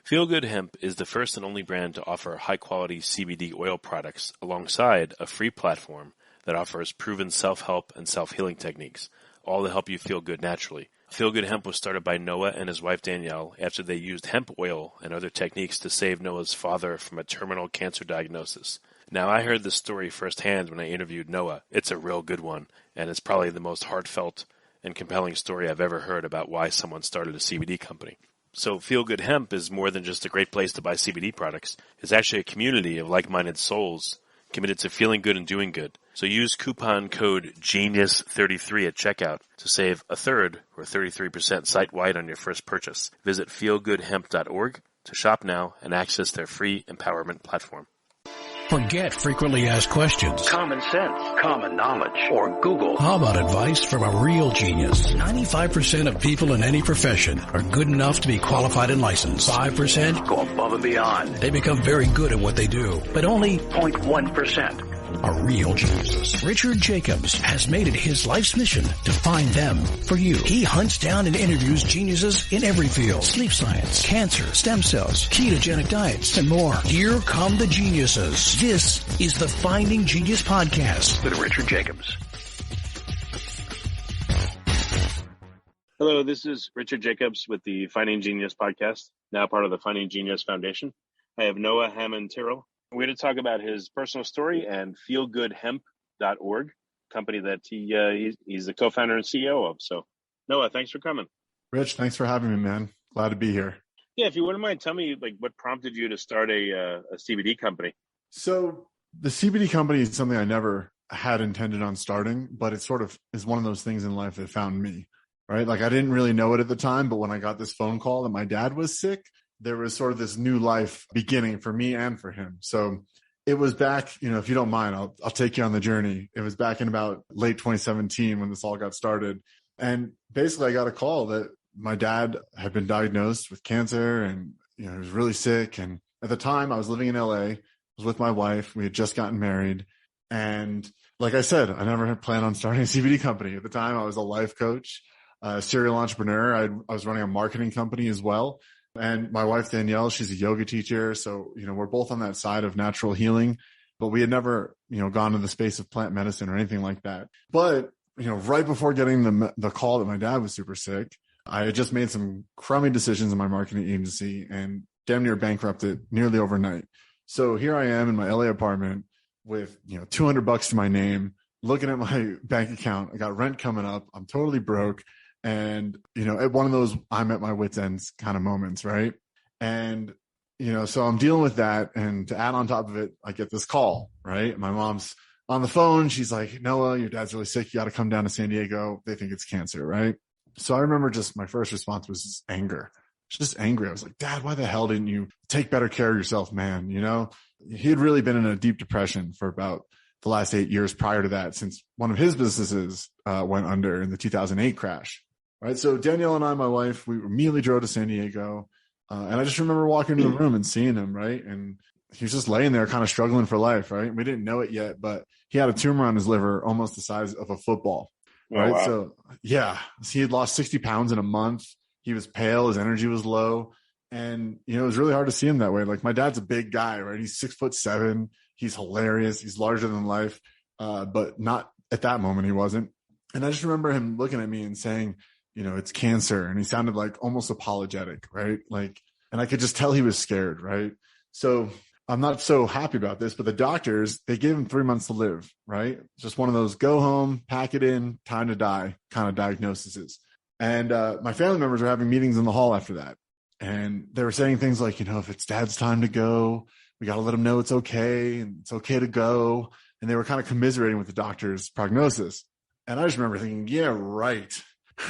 Feel Good Hemp is the first and only brand to offer high-quality CBD oil products alongside a free platform that offers proven self-help and self-healing techniques, all to help you feel good naturally. Feel Good Hemp was started by Noah and his wife Danielle after they used hemp oil and other techniques to save Noah's father from a terminal cancer diagnosis. Now, I heard this story firsthand when I interviewed Noah. It's a real good one, and it's probably the most heartfelt and compelling story I've ever heard about why someone started a CBD company. So Feel Good Hemp is more than just a great place to buy CBD products. It's actually a community of like-minded souls committed to feeling good and doing good. So use coupon code GENIUS33 at checkout to save a third or 33% site-wide on your first purchase. Visit feelgoodhemp.org to shop now and access their free empowerment platform. Forget frequently asked questions, common sense, common knowledge, or Google. How about advice from a real genius? 95% of people in any profession are good enough to be qualified and licensed. 5% go above and beyond. They become very good at what they do, but only 0.1% are real geniuses. Richard Jacobs has made it his life's mission to find them for you. He hunts down and interviews geniuses in every field: sleep science, cancer, stem cells, ketogenic diets, and more. Here come the geniuses. This is the Finding Genius Podcast with Richard Jacobs. Hello, this is Richard Jacobs with the Finding Genius Podcast, now part of the Finding Genius Foundation. I have Noah Hammond Tyrrell. We're going to talk about his personal story and feelgoodhemp.org, company that he's the co-founder and CEO of. So, Noah, thanks for coming. Rich, thanks for having me, man. Glad to be here. Yeah, if you wouldn't mind, tell me what prompted you to start a CBD company. So the CBD company is something I never had intended on starting, but it sort of is one of those things in life that found me, right? Like I didn't really know it at the time, but when I got this phone call that my dad was sick, there was sort of this new life beginning for me and for him. So it was back, if you don't mind, I'll take you on the journey. It was back in about late 2017 when this all got started. And basically I got a call that my dad had been diagnosed with cancer and, he was really sick. And at the time I was living in LA, I was with my wife. We had just gotten married. And like I said, I never had planned on starting a CBD company. At the time I was a life coach, a serial entrepreneur. I was running a marketing company as well. And my wife, Danielle, she's a yoga teacher. So, we're both on that side of natural healing, but we had never, gone to the space of plant medicine or anything like that. But, right before getting the call that my dad was super sick, I had just made some crummy decisions in my marketing agency and damn near bankrupted nearly overnight. So here I am in my LA apartment with, $200 to my name, looking at my bank account. I got rent coming up. I'm totally broke. And, at one of those, I'm at my wit's ends kind of moments. Right. And, so I'm dealing with that. And to add on top of it, I get this call, right? My mom's on the phone. She's like, Noah, your dad's really sick. You got to come down to San Diego. They think it's cancer. Right. So I remember just my first response was just anger. Just angry. I was like, Dad, why the hell didn't you take better care of yourself, man? He had really been in a deep depression for about the last 8 years prior to that, since one of his businesses went under in the 2008 crash. Right. So Danielle and I, my wife, we immediately drove to San Diego. And I just remember walking into the room and seeing him. Right. And he was just laying there kind of struggling for life. Right. We didn't know it yet, but he had a tumor on his liver almost the size of a football. Right. Oh, wow. So yeah, he had lost 60 pounds in a month. He was pale. His energy was low. And, it was really hard to see him that way. Like my dad's a big guy, right? He's 6'7". He's hilarious. He's larger than life. But not at that moment. He wasn't. And I just remember him looking at me and saying, it's cancer. And he sounded like almost apologetic, right? And I could just tell he was scared, right? So I'm not so happy about this, but the doctors, they gave him 3 months to live, right? Just one of those go home, pack it in, time to die kind of diagnoses. And my family members were having meetings in the hall after that. And they were saying things like, if it's Dad's time to go, we got to let him know it's okay. And it's okay to go. And they were kind of commiserating with the doctor's prognosis. And I just remember thinking, yeah, right.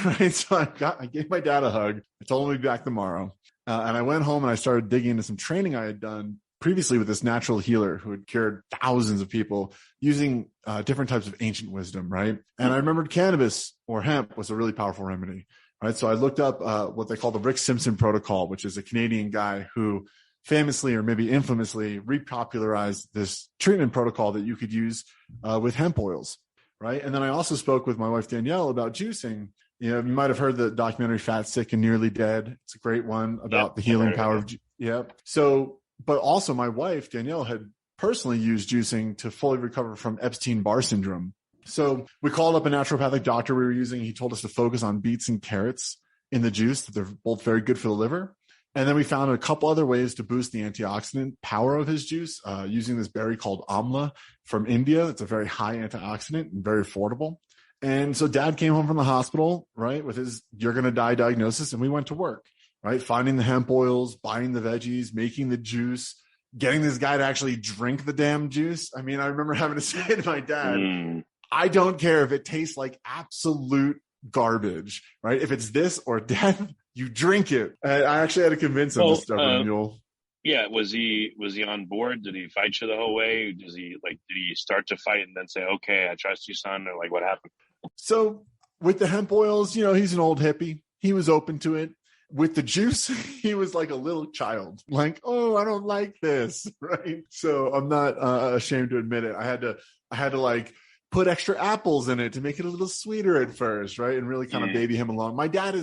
Right. So I gave my dad a hug. I told him we'd be back tomorrow. And I went home and I started digging into some training I had done previously with this natural healer who had cured thousands of people using different types of ancient wisdom. Right. And I remembered cannabis or hemp was a really powerful remedy. Right. So I looked up what they call the Rick Simpson protocol, which is a Canadian guy who famously or maybe infamously repopularized this treatment protocol that you could use with hemp oils. Right. And then I also spoke with my wife, Danielle, about juicing. You might have heard the documentary Fat, Sick, and Nearly Dead. It's a great one about the healing power of Yep. So, but also my wife, Danielle, had personally used juicing to fully recover from Epstein-Barr syndrome. So we called up a naturopathic doctor we were using. He told us to focus on beets and carrots in the juice, that they're both very good for the liver. And then we found a couple other ways to boost the antioxidant power of his juice using this berry called amla from India. It's a very high antioxidant and very affordable. And so dad came home from the hospital, right, with his "you're going to die" diagnosis, and we went to work, right, finding the hemp oils, buying the veggies, making the juice, getting this guy to actually drink the damn juice. I mean, I remember having to say to my dad, I don't care if it tastes like absolute garbage, right? If it's this or death, you drink it. I actually had to convince him to stubborn mule. Yeah, was he on board? Did he fight you the whole way? Did he start to fight and then say, "Okay, I trust you, son"? Or like, what happened? So with the hemp oils, he's an old hippie. He was open to it. With the juice, he was like a little child, like, "Oh, I don't like this," right? So I'm not ashamed to admit it. I had to like put extra apples in it to make it a little sweeter at first, right? And really kind of baby him along. My dad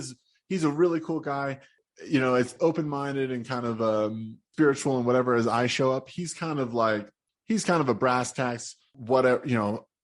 he's a really cool guy. It's open-minded and kind of spiritual and whatever as I show up. He's kind of a brass tacks, whatever,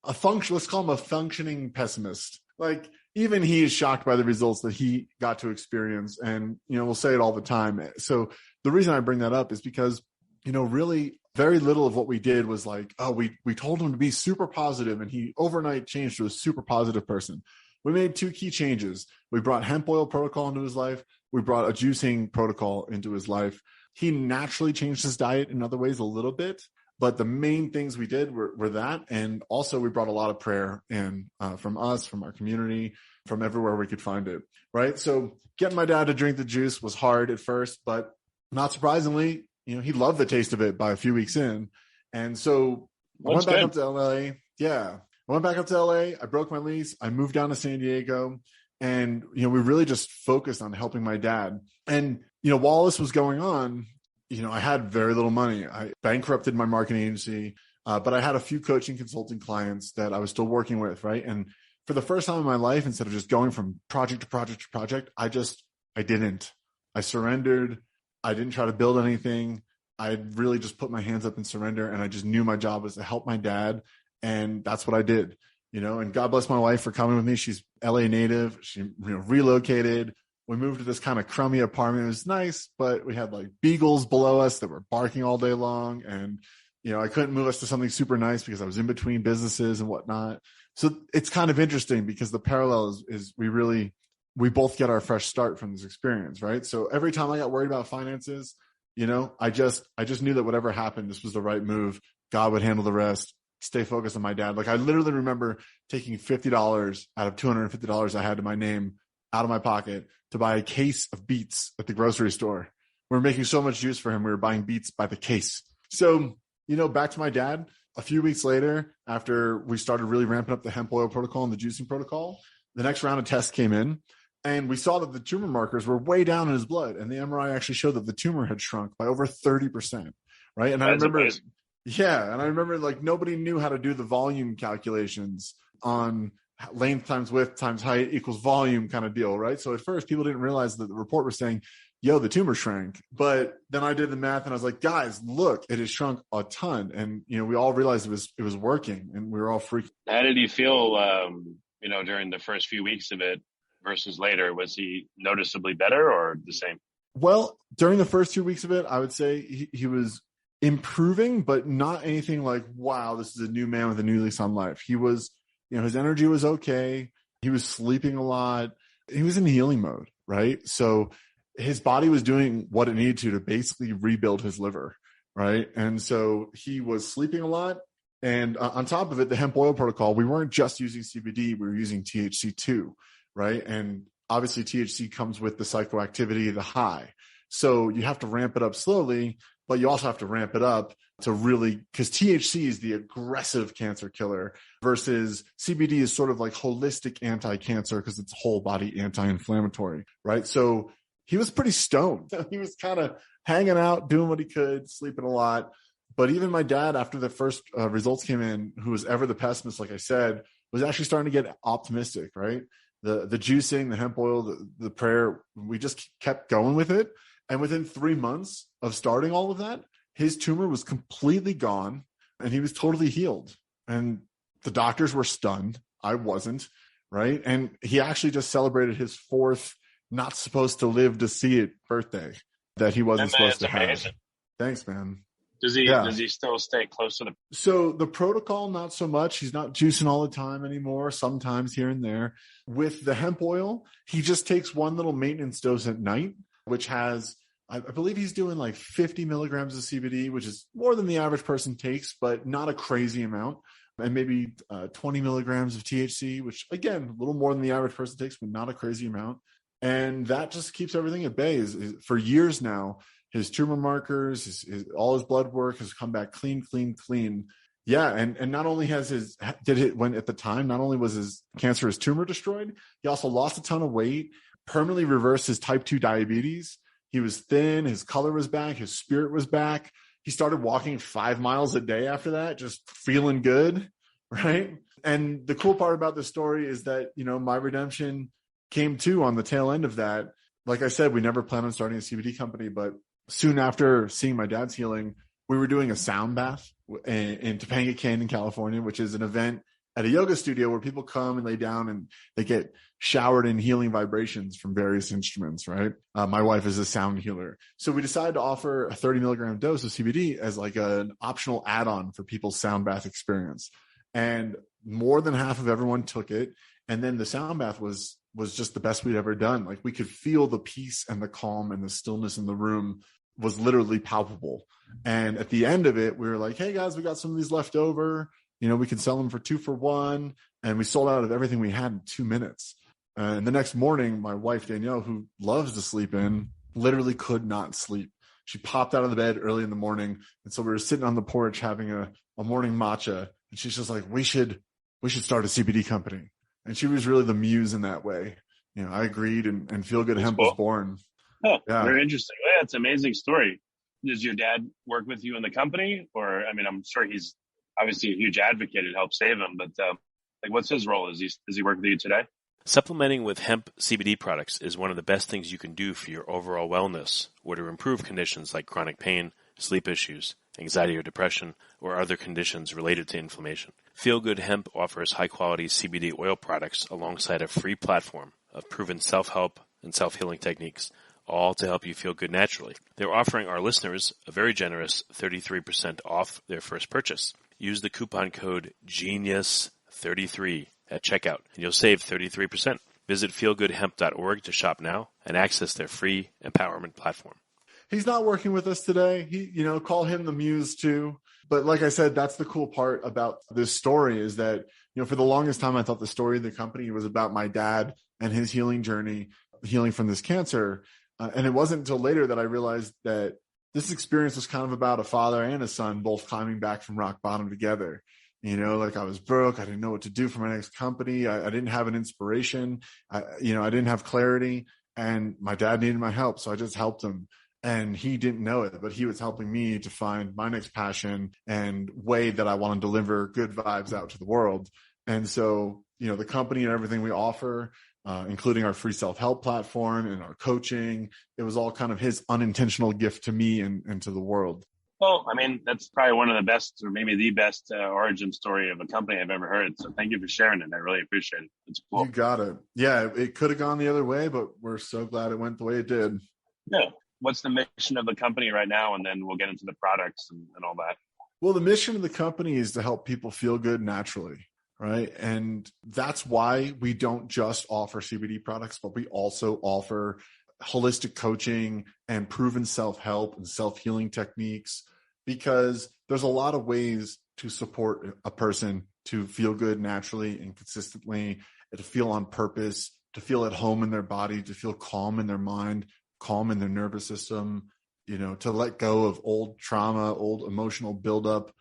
let's call him a functioning pessimist. Like even he is shocked by the results that he got to experience. And, we'll say it all the time. So the reason I bring that up is because, really very little of what we did was like, oh, we told him to be super positive, and he overnight changed to a super positive person. We made 2 key changes. We brought hemp oil protocol into his life. We brought a juicing protocol into his life. He naturally changed his diet in other ways a little bit, but the main things we did were that. And also we brought a lot of prayer in from us, from our community, from everywhere we could find it, right? So getting my dad to drink the juice was hard at first, but not surprisingly, he loved the taste of it by a few weeks in. And so I went back up to LA. Yeah. I went back up to LA. I broke my lease. I moved down to San Diego. And, we really just focused on helping my dad. And, while this was going on, I had very little money. I bankrupted my marketing agency, but I had a few coaching consulting clients that I was still working with, right? And for the first time in my life, instead of just going from project to project to project, I didn't. I surrendered. I didn't try to build anything. I really just put my hands up and surrender. And I just knew my job was to help my dad. And that's what I did, and God bless my wife for coming with me. She's LA native. She relocated. We moved to this kind of crummy apartment. It was nice, but we had like beagles below us that were barking all day long. And, I couldn't move us to something super nice because I was in between businesses and whatnot. So it's kind of interesting because the parallel is we both get our fresh start from this experience, right? So every time I got worried about finances, I just knew that whatever happened, this was the right move. God would handle the rest. Stay focused on my dad. Like I literally remember taking $50 out of $250 I had to my name out of my pocket to buy a case of beets at the grocery store. We were making so much juice for him. We were buying beets by the case. So, back to my dad, a few weeks later, after we started really ramping up the hemp oil protocol and the juicing protocol, the next round of tests came in and we saw that the tumor markers were way down in his blood. And the MRI actually showed that the tumor had shrunk by over 30%. Right. And I remember, like nobody knew how to do the volume calculations on length times width times height equals volume kind of deal. Right. So at first people didn't realize that the report was saying, yo, the tumor shrank. But then I did the math and I was like, guys, look, it has shrunk a ton. And, we all realized it was working and we were all freaking. How did he feel, during the first few weeks of it versus later? Was he noticeably better or the same? Well, during the first 2 weeks of it, I would say he was improving, but not anything like, wow, this is a new man with a new lease on life. He was, his energy was okay. He was sleeping a lot. He was in healing mode, right? So his body was doing what it needed to basically rebuild his liver, right? And so he was sleeping a lot. And on top of it, the hemp oil protocol, we weren't just using CBD, we were using THC too, right? And obviously THC comes with the psychoactivity, the high. So you have to ramp it up slowly, but you also have to ramp it up to really, because THC is the aggressive cancer killer versus CBD is sort of like holistic anti-cancer because it's whole body anti-inflammatory, right? So he was pretty stoned. He was kind of hanging out, doing what he could, sleeping a lot. But even my dad, after the first results came in, who was ever the pessimist, like I said, was actually starting to get optimistic, right? The juicing, the hemp oil, the prayer, we just kept going with it. And within 3 months of starting all of that, his tumor was completely gone and he was totally healed. And the doctors were stunned. I wasn't, right? And he actually just celebrated his 4th not supposed to live to see it birthday that he wasn't supposed to have. Thanks, man. Does he still stay close to the? So the protocol, not so much. He's not juicing all the time anymore. Sometimes here and there. With the hemp oil, he just takes one little maintenance dose at night, which has, I believe he's doing like 50 milligrams of CBD, which is more than the average person takes, but not a crazy amount. And maybe 20 milligrams of THC, which again, a little more than the average person takes, but not a crazy amount. And that just keeps everything at bay. For years now, his tumor markers, all his blood work has come back clean. Yeah. And not only not only was his cancerous tumor destroyed, he also lost a ton of weight, permanently reversed his type 2 diabetes. He was thin. His color was back. His spirit was back. He started walking 5 miles a day after that, just feeling good. Right. And the cool part about this story is that, my redemption came too on the tail end of that. Like I said, we never planned on starting a CBD company, but soon after seeing my dad's healing, we were doing a sound bath in Topanga Canyon, California, which is an event at a yoga studio where people come and lay down and they get showered in healing vibrations from various instruments, right? My wife is a sound healer. So we decided to offer a 30 milligram dose of CBD as like an optional add-on for people's sound bath experience. And more than half of everyone took it. And then the sound bath was just the best we'd ever done. Like we could feel the peace and the calm and the stillness in the room was literally palpable. And at the end of it, we were like, hey guys, we got some of these left over. We can sell them for 2 for $1. And we sold out of everything we had in 2 minutes. And the next morning, my wife, Danielle, who loves to sleep in, literally could not sleep. She popped out of the bed early in the morning. And so we were sitting on the porch having a morning matcha. And she's just like, we should start a CBD company. And she was really the muse in that way. I agreed and Feel Good Hemp was born. Oh, yeah. Very interesting. Yeah, it's an amazing story. Does your dad work with you in the company? Or, I'm sure he's obviously a huge advocate and helped save him, but what's his role? Does he work with you today? Supplementing with hemp CBD products is one of the best things you can do for your overall wellness or to improve conditions like chronic pain, sleep issues, anxiety or depression, or other conditions related to inflammation. Feel Good Hemp offers high-quality CBD oil products alongside a free platform of proven self-help and self-healing techniques, all to help you feel good naturally. They're offering our listeners a very generous 33% off their first purchase. Use the coupon code GENIUS33 at checkout, and you'll save 33%. Visit feelgoodhemp.org to shop now and access their free empowerment platform. He's not working with us today. Call him the muse too. But like I said, that's the cool part about this story is that, for the longest time, I thought the story of the company was about my dad and his healing journey, healing from this cancer. And it wasn't until later that I realized that this experience was kind of about a father and a son both climbing back from rock bottom together. I was broke. I didn't know what to do for my next company. I didn't have an inspiration. I didn't have clarity, and my dad needed my help. So I just helped him, and he didn't know it, but he was helping me to find my next passion and way that I want to deliver good vibes out to the world. And so, the company and everything we offer, including our free self-help platform and our coaching, it was all kind of his unintentional gift to me and to the world. Well, that's probably one of the best, or maybe the best origin story of a company I've ever heard. So thank you for sharing it. I really appreciate it. It's cool. You got it. Yeah, it could have gone the other way, but we're so glad it went the way it did. Yeah. What's the mission of the company right now? And then we'll get into the products and all that. Well, the mission of the company is to help people feel good naturally, right? And that's why we don't just offer CBD products, but we also offer holistic coaching and proven self-help and self-healing techniques, because there's a lot of ways to support a person to feel good naturally and consistently, and to feel on purpose, to feel at home in their body, to feel calm in their mind, calm in their nervous system, to let go of old trauma, old emotional buildup,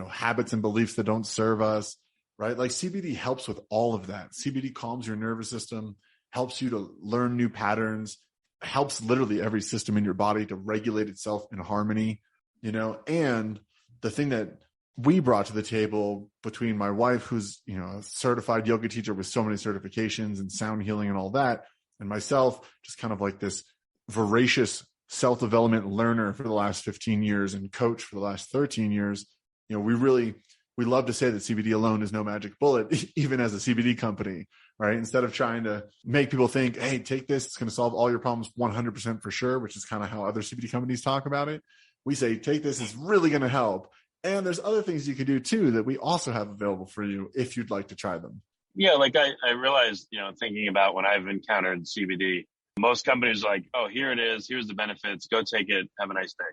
habits and beliefs that don't serve us, right? Like CBD helps with all of that. CBD calms your nervous system, helps you to learn new patterns, helps literally every system in your body to regulate itself in harmony, and the thing that we brought to the table between my wife, who's, a certified yoga teacher with so many certifications and sound healing and all that, and myself, just kind of like this voracious self-development learner for the last 15 years and coach for the last 13 years, we love to say that CBD alone is no magic bullet, even as a CBD company, right? Instead of trying to make people think, hey, take this, it's going to solve all your problems 100% for sure, which is kind of how other CBD companies talk about it. We say, take this, it's really going to help. And there's other things you can do too that we also have available for you if you'd like to try them. Yeah, like I realized, thinking about when I've encountered CBD, most companies are like, oh, here it is, here's the benefits, go take it, have a nice day.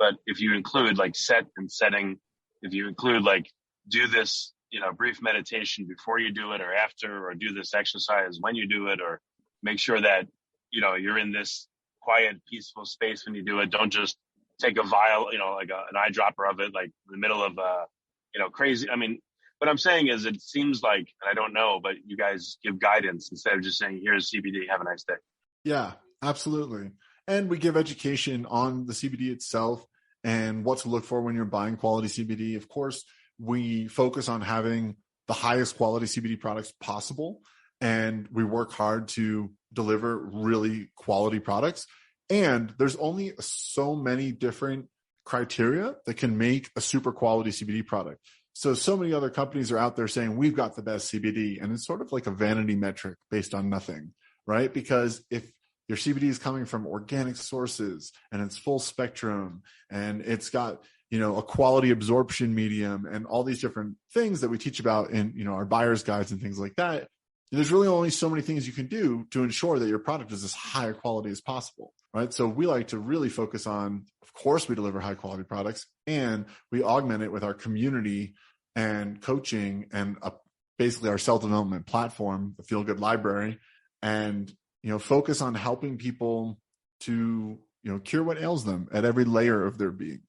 But if you include like set and setting, if you include like do this, brief meditation before you do it or after, or do this exercise when you do it, or make sure that, you're in this quiet, peaceful space when you do it. Don't just take a vial, like an eyedropper of it, like in the middle of, crazy. I mean, what I'm saying is it seems like, and I don't know, but you guys give guidance instead of just saying, here's CBD, have a nice day. Yeah, absolutely. And we give education on the CBD itself and what to look for when you're buying quality CBD. Of course, we focus on having the highest quality CBD products possible, and we work hard to deliver really quality products. And there's only so many different criteria that can make a super quality CBD product. So many other companies are out there saying we've got the best CBD, and it's sort of like a vanity metric based on nothing, right? Because if your CBD is coming from organic sources and it's full spectrum and it's got, a quality absorption medium and all these different things that we teach about in, our buyer's guides and things like that, there's really only so many things you can do to ensure that your product is as high quality as possible, right? So we like to really focus on, of course, we deliver high quality products, and we augment it with our community and coaching and basically our self-development platform, the Feel Good Library, and, focus on helping people to, cure what ails them at every layer of their being.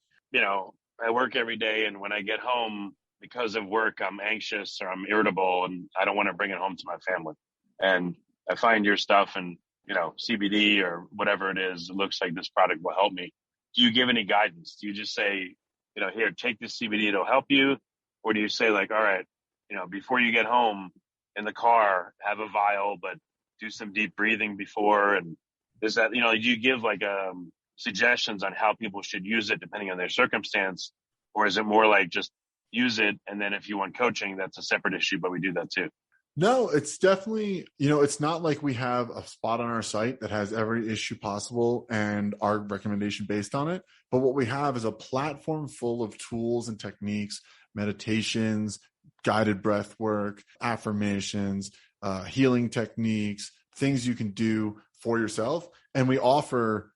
I work every day, and when I get home, because of work, I'm anxious or I'm irritable, and I don't want to bring it home to my family. And I find your stuff and, CBD or whatever it is, it looks like this product will help me. Do you give any guidance? Do you just say, here, take this CBD, it'll help you? Or do you say like, all right, before you get home in the car, have a vial, but do some deep breathing before? And is that, do you give like, suggestions on how people should use it depending on their circumstance? Or is it more like just use it, and then if you want coaching, that's a separate issue, but we do that too? No, it's definitely, it's not like we have a spot on our site that has every issue possible and our recommendation based on it. But what we have is a platform full of tools and techniques, meditations, guided breath work, affirmations, healing techniques, things you can do for yourself. And we offer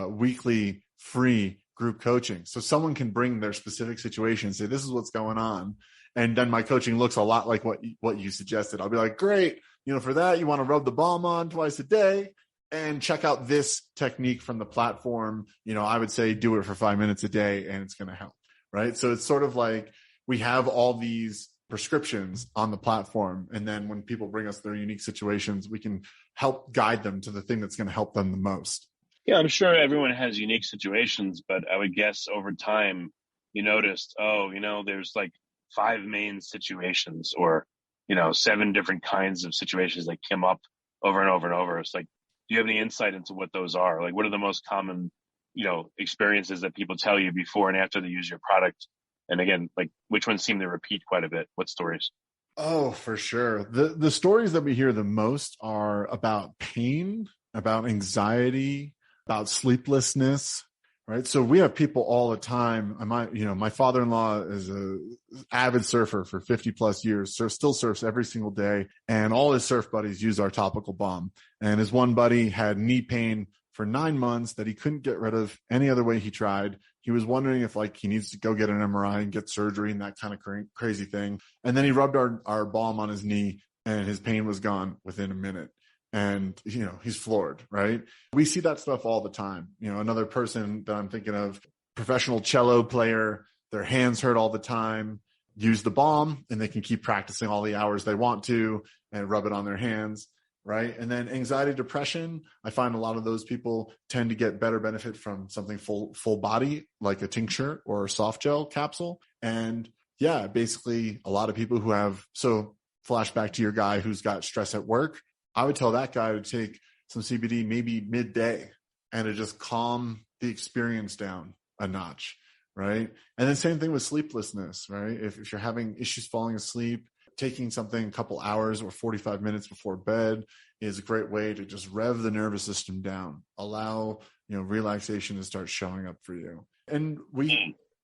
weekly free group coaching. So someone can bring their specific situation and say, this is what's going on. And then my coaching looks a lot like what you suggested. I'll be like, great. For that, you want to rub the balm on twice a day and check out this technique from the platform. I would say do it for 5 minutes a day and it's going to help. Right. So it's sort of like we have all these prescriptions on the platform. And then when people bring us their unique situations, we can help guide them to the thing that's going to help them the most. Yeah, I'm sure everyone has unique situations, but I would guess over time you noticed, there's like 5 main situations or, 7 different kinds of situations that come up over and over and over. It's like, do you have any insight into what those are? Like, what are the most common, experiences that people tell you before and after they use your product? And again, like which ones seem to repeat quite a bit? What stories? Oh, for sure. The stories that we hear the most are about pain, about anxiety, about sleeplessness, right? So we have people all the time. My father-in-law is an avid surfer for 50 plus years, still surfs every single day. And all his surf buddies use our topical balm. And his one buddy had knee pain for 9 months that he couldn't get rid of any other way he tried. He was wondering if he needs to go get an MRI and get surgery and that kind of crazy thing. And then he rubbed our balm on his knee and his pain was gone within a minute. And, he's floored, right? We see that stuff all the time. Another person that I'm thinking of, professional cello player, their hands hurt all the time, use the balm and they can keep practicing all the hours they want to and rub it on their hands, right? And then anxiety, depression, I find a lot of those people tend to get better benefit from something full body, like a tincture or a soft gel capsule. And yeah, basically a lot of people who have, so flashback to your guy who's got stress at work, I would tell that guy to take some CBD maybe midday and to just calm the experience down a notch, right? And then same thing with sleeplessness, right? If you're having issues falling asleep, taking something a couple hours or 45 minutes before bed is a great way to just rev the nervous system down, allow, relaxation to start showing up for you. And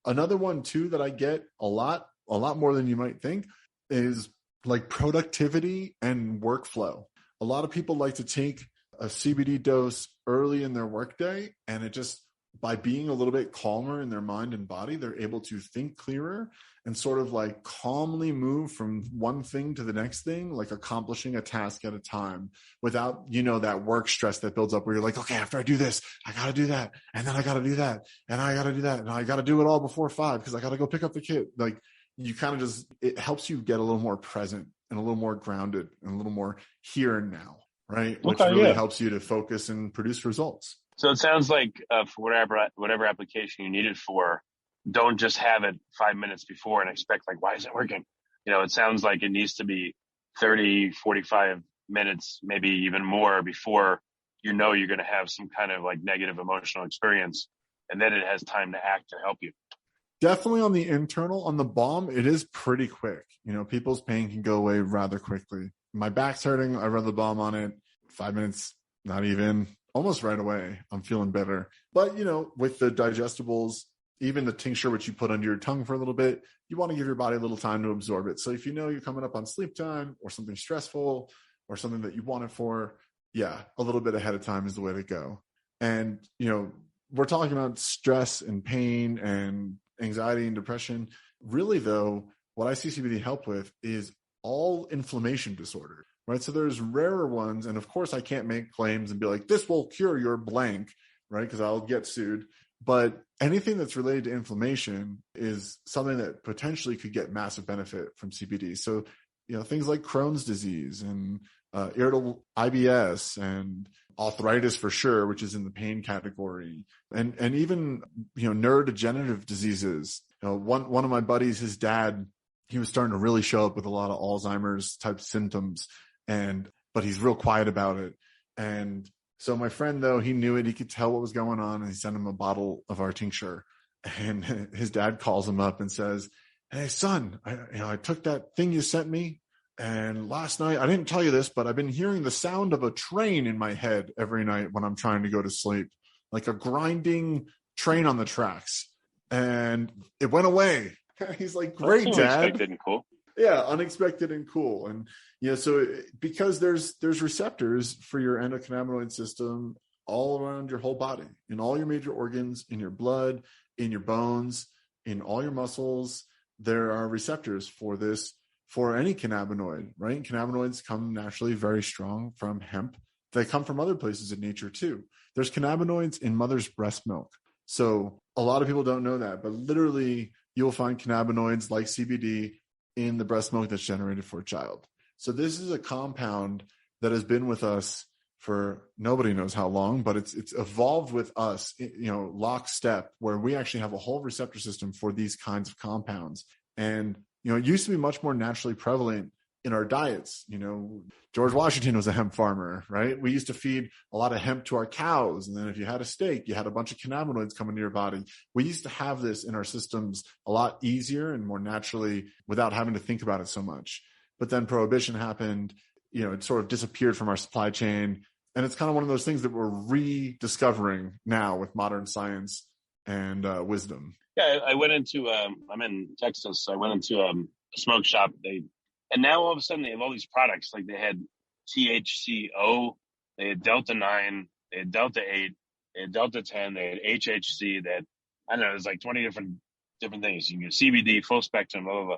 another one too that I get a lot more than you might think is like productivity and workflow. A lot of people like to take a CBD dose early in their workday, and it just, by being a little bit calmer in their mind and body, they're able to think clearer and sort of like calmly move from one thing to the next thing, like accomplishing a task at a time without, that work stress that builds up where you're like, okay, after I do this, I got to do that. And then I got to do that. And I got to do that. And I got to do it all before 5 because I got to go pick up the kid. Like you kind of just, it helps you get a little more present and a little more grounded and a little more here and now, right? Which really helps you to focus and produce results. So it sounds like for whatever application you need it for, don't just have it 5 minutes before and expect like, why isn't it working? It sounds like it needs to be 30, 45 minutes, maybe even more before you're going to have some kind of like negative emotional experience. And then it has time to act to help you. Definitely on the internal, on the balm, it is pretty quick. People's pain can go away rather quickly. My back's hurting. I rub the balm on it. 5 minutes, not even. Almost right away, I'm feeling better. But, with the digestibles, even the tincture, which you put under your tongue for a little bit, you want to give your body a little time to absorb it. So if you're coming up on sleep time or something stressful or something that you want it for, a little bit ahead of time is the way to go. And, we're talking about stress and pain and anxiety and depression. Really, though, what I see CBD help with is all inflammation disorders. Right. So there's rarer ones. And of course, I can't make claims and be like, this will cure your blank, right? Because I'll get sued. But anything that's related to inflammation is something that potentially could get massive benefit from CBD. So, things like Crohn's disease and irritable IBS and arthritis for sure, which is in the pain category. And even, neurodegenerative diseases. One of my buddies, his dad, he was starting to really show up with a lot of Alzheimer's type symptoms. But he's real quiet about it. And so my friend, though, he knew it. He could tell what was going on, and he sent him a bottle of our tincture. And his dad calls him up and says, hey, son, I took that thing you sent me. And last night, I didn't tell you this, but I've been hearing the sound of a train in my head every night when I'm trying to go to sleep, like a grinding train on the tracks. And it went away. He's like, great, Dad. Unexpected and cool. Yeah, unexpected and cool. And, so because there's receptors for your endocannabinoid system all around your whole body, in all your major organs, in your blood, in your bones, in all your muscles, there are receptors for this, for any cannabinoid, right? Cannabinoids come naturally very strong from hemp. They come from other places in nature too. There's cannabinoids in mother's breast milk. So a lot of people don't know that, but literally you'll find cannabinoids like CBD in the breast milk that's generated for a child. So this is a compound that has been with us for nobody knows how long, but it's evolved with us, lockstep, where we actually have a whole receptor system for these kinds of compounds. And, it used to be much more naturally prevalent in our diets. George Washington was a hemp farmer, right? We used to feed a lot of hemp to our cows. And then if you had a steak, you had a bunch of cannabinoids coming to your body. We used to have this in our systems a lot easier and more naturally without having to think about it so much. But then prohibition happened, it sort of disappeared from our supply chain. And it's kind of one of those things that we're rediscovering now with modern science and wisdom. Yeah, I went into, I'm in Texas. So I went into a smoke shop. And now all of a sudden they have all these products. Like they had THCO, they had Delta 9, they had Delta 8, they had Delta 10, they had HHC, that I don't know, there's like 20 different things. You can get CBD, full spectrum, blah, blah, blah.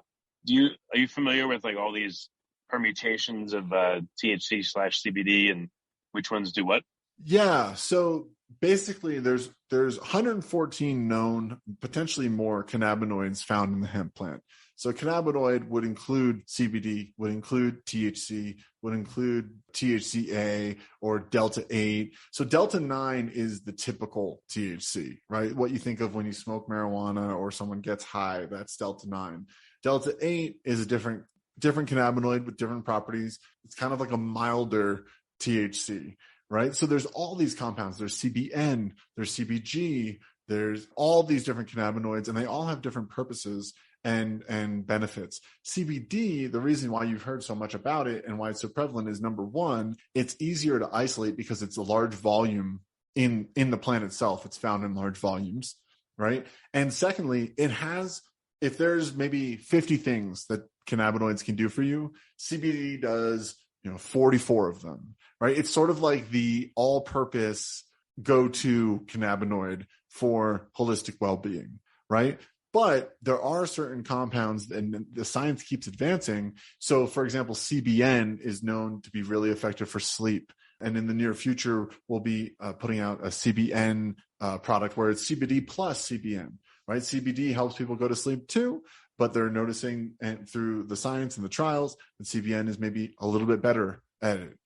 Are you familiar with like all these permutations of THC/CBD and which ones do what? Yeah. So basically there's 114 known, potentially more cannabinoids found in the hemp plant. So cannabinoid would include CBD, would include THC, would include THCA or Delta 8. So Delta 9 is the typical THC, right? What you think of when you smoke marijuana or someone gets high, that's Delta 9. Delta 8 is a different cannabinoid with different properties. It's kind of like a milder THC, right? So there's all these compounds. There's CBN, there's CBG, there's all these different cannabinoids, and they all have different purposes and benefits. CBD, the reason why you've heard so much about it and why it's so prevalent is, number one, it's easier to isolate because it's a large volume in the plant itself. It's found in large volumes, right? And secondly, it has, if there's maybe 50 things that cannabinoids can do for you, CBD does, 44 of them, right? It's sort of like the all-purpose go-to cannabinoid for holistic well-being, right? But there are certain compounds, and the science keeps advancing. So, for example, CBN is known to be really effective for sleep. And in the near future, we'll be putting out a CBN product where it's CBD plus CBN, right? CBD helps people go to sleep too, but they're noticing through the science and the trials that CBN is maybe a little bit better at it.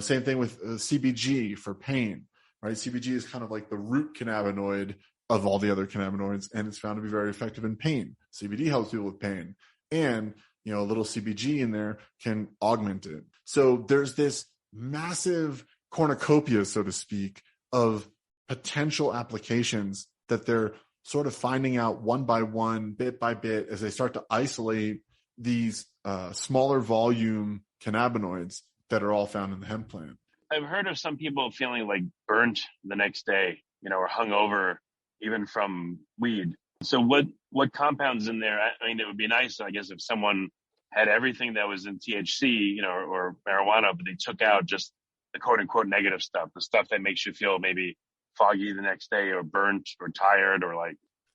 Same thing with CBG for pain, right? CBG is kind of like the root cannabinoid of all the other cannabinoids, and it's found to be very effective in pain. CBD helps people with pain, and a little CBG in there can augment it. So there's this massive cornucopia, so to speak, of potential applications that they're sort of finding out one by one, bit by bit, as they start to isolate these smaller volume cannabinoids that are all found in the hemp plant. I've heard of some people feeling like burnt the next day, or hungover, even from weed. So what compounds in there? I mean, it would be nice, I guess, if someone had everything that was in THC, or marijuana, but they took out just the quote unquote negative stuff, the stuff that makes you feel maybe foggy the next day, or burnt, or tired, or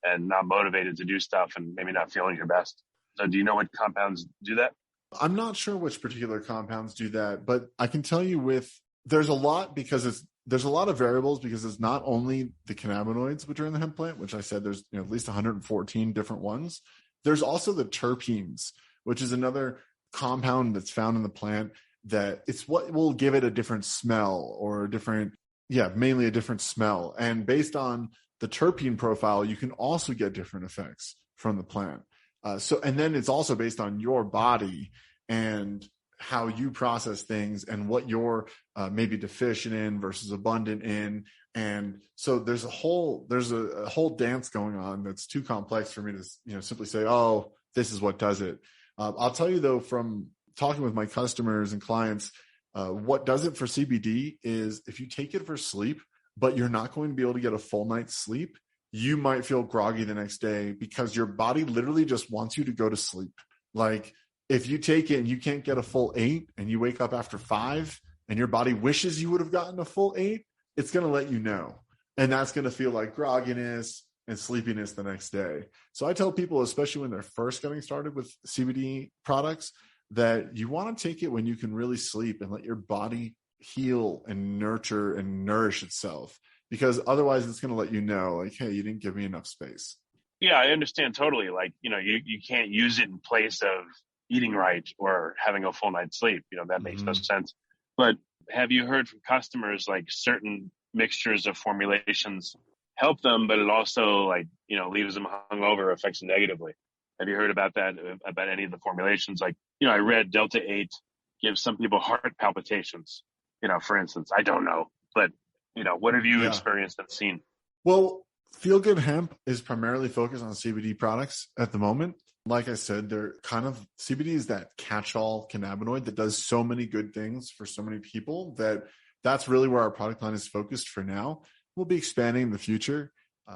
and not motivated to do stuff, and maybe not feeling your best. So do you know what compounds do that? I'm not sure which particular compounds do that, but I can tell you there's a lot, because there's a lot of variables, because it's not only the cannabinoids which are in the hemp plant, which I said there's at least 114 different ones. There's also the terpenes, which is another compound that's found in the plant that it's what will give it a different smell, or mainly a different smell. And based on the terpene profile, you can also get different effects from the plant. And then it's also based on your body and how you process things, and what you're maybe deficient in versus abundant in. And so there's a whole dance going on that's too complex for me to simply say, oh, this is what does it. I'll tell you though, from talking with my customers and clients, what does it for CBD is, if you take it for sleep, but you're not going to be able to get a full night's sleep, you might feel groggy the next day, because your body literally just wants you to go to sleep. Like, if you take it and you can't get a full 8, and you wake up after 5, and your body wishes you would have gotten a full 8, it's going to let you know. And that's going to feel like grogginess and sleepiness the next day. So I tell people, especially when they're first getting started with CBD products, that you want to take it when you can really sleep and let your body heal and nurture and nourish itself, because otherwise it's going to let you know, like, hey, you didn't give me enough space. Yeah, I understand totally. Like, you can't use it in place of eating right or having a full night's sleep. That makes no sense. But have you heard from customers, like, certain mixtures of formulations help them, but it also, leaves them hungover, affects them negatively? Have you heard about that, about any of the formulations? Like, I read Delta 8 gives some people heart palpitations, for instance. I don't know. But, what have you experienced and seen? Well, Feel Good Hemp is primarily focused on CBD products at the moment. Like I said, CBD is that catch-all cannabinoid that does so many good things for so many people that's really where our product line is focused for now. We'll be expanding in the future.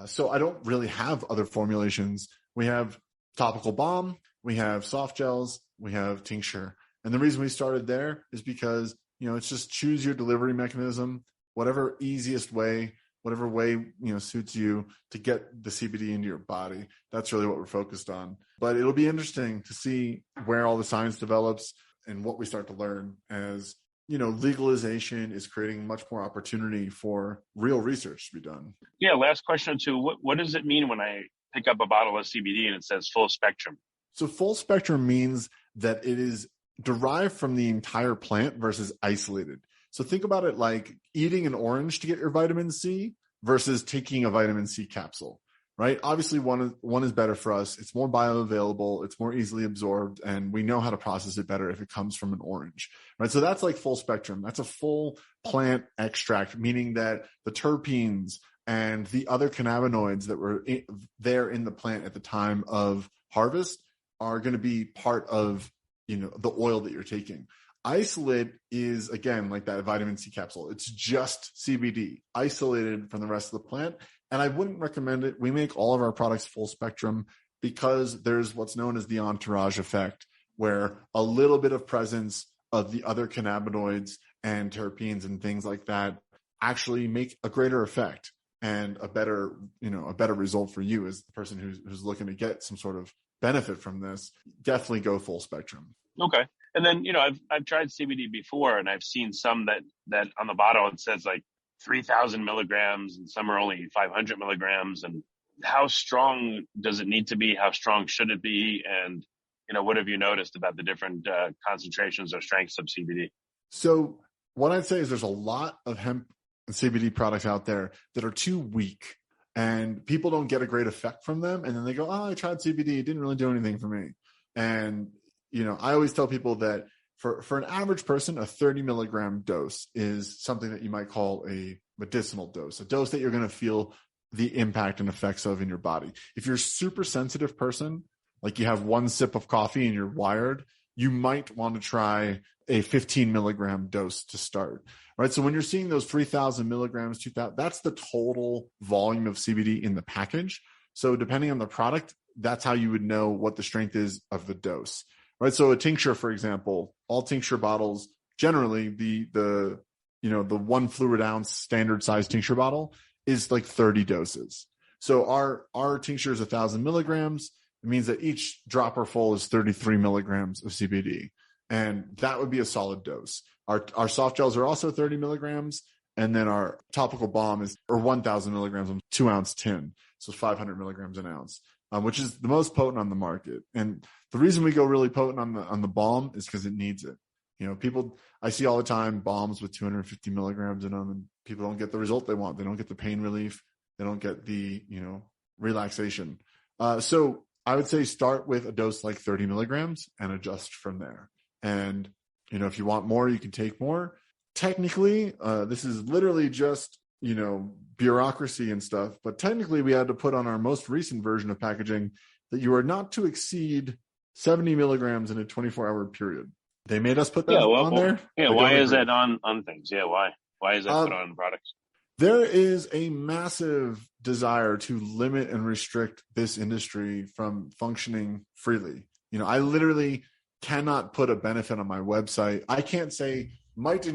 So I don't really have other formulations. We have topical balm, we have soft gels, we have tincture. And the reason we started there is because, it's just choose your delivery mechanism, whatever easiest way, whatever way, suits you to get the CBD into your body. That's really what we're focused on. But it'll be interesting to see where all the science develops and what we start to learn as, legalization is creating much more opportunity for real research to be done. Yeah. Last question too. What does it mean when I pick up a bottle of CBD and it says full spectrum? So full spectrum means that it is derived from the entire plant versus isolated. So think about it like eating an orange to get your vitamin C versus taking a vitamin C capsule. right? Obviously one is better for us. It's more bioavailable. It's more easily absorbed, and we know how to process it better if it comes from an orange, right? So that's like full spectrum. That's a full plant extract, meaning that the terpenes and the other cannabinoids that were there in the plant at the time of harvest are going to be part of, the oil that you're taking. Isolate is, again, like that vitamin C capsule. It's just CBD isolated from the rest of the plant. And I wouldn't recommend it. We make all of our products full spectrum because there's what's known as the entourage effect, where a little bit of presence of the other cannabinoids and terpenes and things like that actually make a greater effect and a better result for you as the person who's looking to get some sort of benefit from this. Definitely go full spectrum. Okay. And then, I've tried CBD before, and I've seen some that on the bottle, it says like 3,000 milligrams, and some are only 500 milligrams. And how strong does it need to be? How strong should it be? And, what have you noticed about the different concentrations or strengths of CBD? So what I'd say is there's a lot of hemp and CBD products out there that are too weak, and people don't get a great effect from them. And then they go, I tried CBD. It didn't really do anything for me. And I always tell people that for an average person, a 30 milligram dose is something that you might call a medicinal dose, a dose that you're going to feel the impact and effects of in your body. If you're a super sensitive person, like you have one sip of coffee and you're wired, you might want to try a 15 milligram dose to start, right? So when you're seeing those 3,000 milligrams, 2,000, that's the total volume of CBD in the package. So depending on the product, that's how you would know what the strength is of the dose. Right. So a tincture, for example, all tincture bottles, generally the 1 fluid ounce standard size tincture bottle is like 30 doses. So our tincture is 1,000 milligrams. It means that each dropper full is 33 milligrams of CBD. And that would be a solid dose. Our soft gels are also 30 milligrams. And then our topical balm is 1,000 milligrams on 2 ounce tin. So 500 milligrams an ounce. Which is the most potent on the market. And the reason we go really potent on the balm is because it needs it. People, I see all the time balms with 250 milligrams in them, and people don't get the result they want. They don't get the pain relief. They don't get the, relaxation. So I would say start with a dose like 30 milligrams and adjust from there. And, if you want more, you can take more. Technically, this is literally just, bureaucracy and stuff, but technically we had to put on our most recent version of packaging that you are not to exceed 70 milligrams in a 24-hour period. They made us put that on there. Yeah, why is that on things? Yeah, why? Why is that put on products? There is a massive desire to limit and restrict this industry from functioning freely. I literally cannot put a benefit on my website. I can't say might,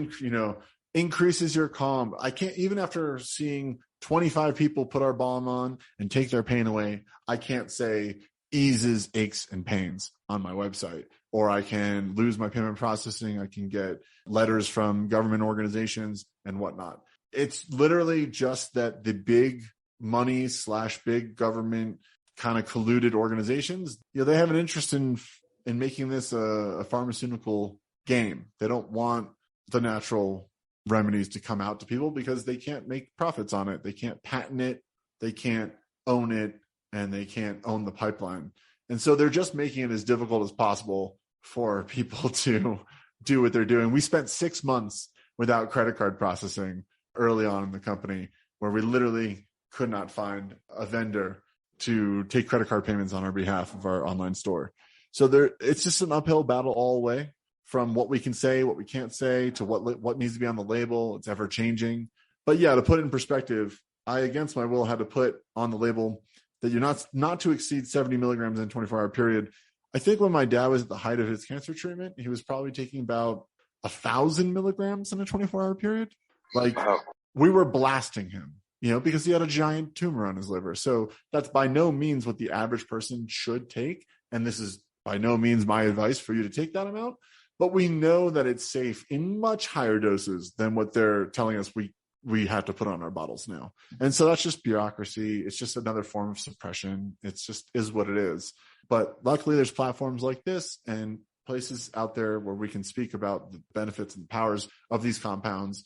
increases your calm. I can't, even after seeing 25 people put our balm on and take their pain away, I can't say eases aches and pains on my website. Or I can lose my payment processing. I can get letters from government organizations and whatnot. It's literally just that the big money / big government kind of colluded organizations, they have an interest in making this a pharmaceutical game. They don't want the natural remedies to come out to people because they can't make profits on it. They can't patent it. They can't own it, and they can't own the pipeline. And so they're just making it as difficult as possible for people to do what they're doing. We spent 6 months without credit card processing early on in the company, where we literally could not find a vendor to take credit card payments on our behalf of our online store. So it's just an uphill battle all the way, from what we can say, what we can't say, to what needs to be on the label. It's ever changing. But yeah, to put it in perspective, I, against my will, had to put on the label that you're not to exceed 70 milligrams in a 24-hour period. I think when my dad was at the height of his cancer treatment, he was probably taking about 1,000 milligrams in a 24-hour period. Like, we were blasting him, because he had a giant tumor on his liver. So that's by no means what the average person should take. And this is by no means my advice for you to take that amount. But we know that it's safe in much higher doses than what they're telling us we have to put on our bottles now. And so that's just bureaucracy. It's just another form of suppression. It's just is what it is. But luckily there's platforms like this and places out there where we can speak about the benefits and powers of these compounds,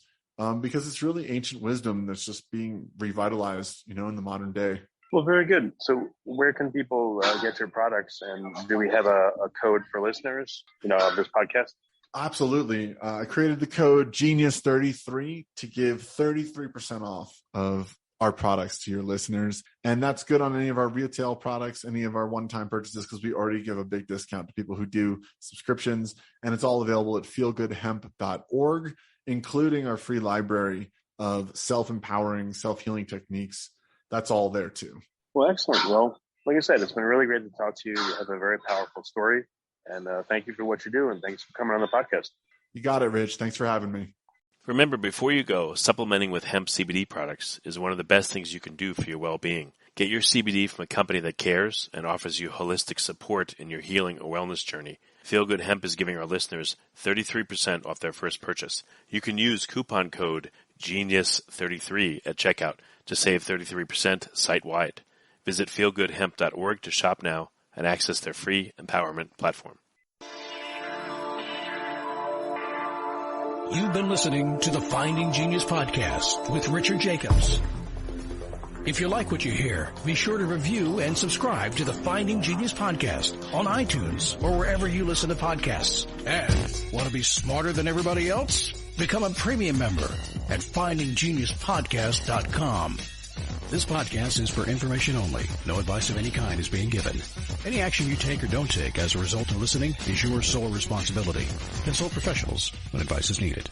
because it's really ancient wisdom that's just being revitalized, in the modern day. Well, very good. So where can people get your products? And do we have a code for listeners, of this podcast? Absolutely. I created the code Genius33 to give 33% off of our products to your listeners. And that's good on any of our retail products, any of our one-time purchases, because we already give a big discount to people who do subscriptions. And it's all available at feelgoodhemp.org, including our free library of self-empowering, self-healing techniques. That's all there too. Well, excellent. Well, like I said, it's been really great to talk to you. You have a very powerful story. And thank you for what you do. And thanks for coming on the podcast. You got it, Rich. Thanks for having me. Remember, before you go, supplementing with hemp CBD products is one of the best things you can do for your well-being. Get your CBD from a company that cares and offers you holistic support in your healing or wellness journey. Feel Good Hemp is giving our listeners 33% off their first purchase. You can use coupon code GENIUS33 at checkout to save 33% site-wide. Visit feelgoodhemp.org to shop now and access their free empowerment platform. You've been listening to the Finding Genius podcast with Richard Jacobs. If you like what you hear, be sure to review and subscribe to the Finding Genius podcast on iTunes or wherever you listen to podcasts. And want to be smarter than everybody else? Become a premium member at findinggeniuspodcast.com. This podcast is for information only. No advice of any kind is being given. Any action you take or don't take as a result of listening is your sole responsibility. Consult professionals when advice is needed.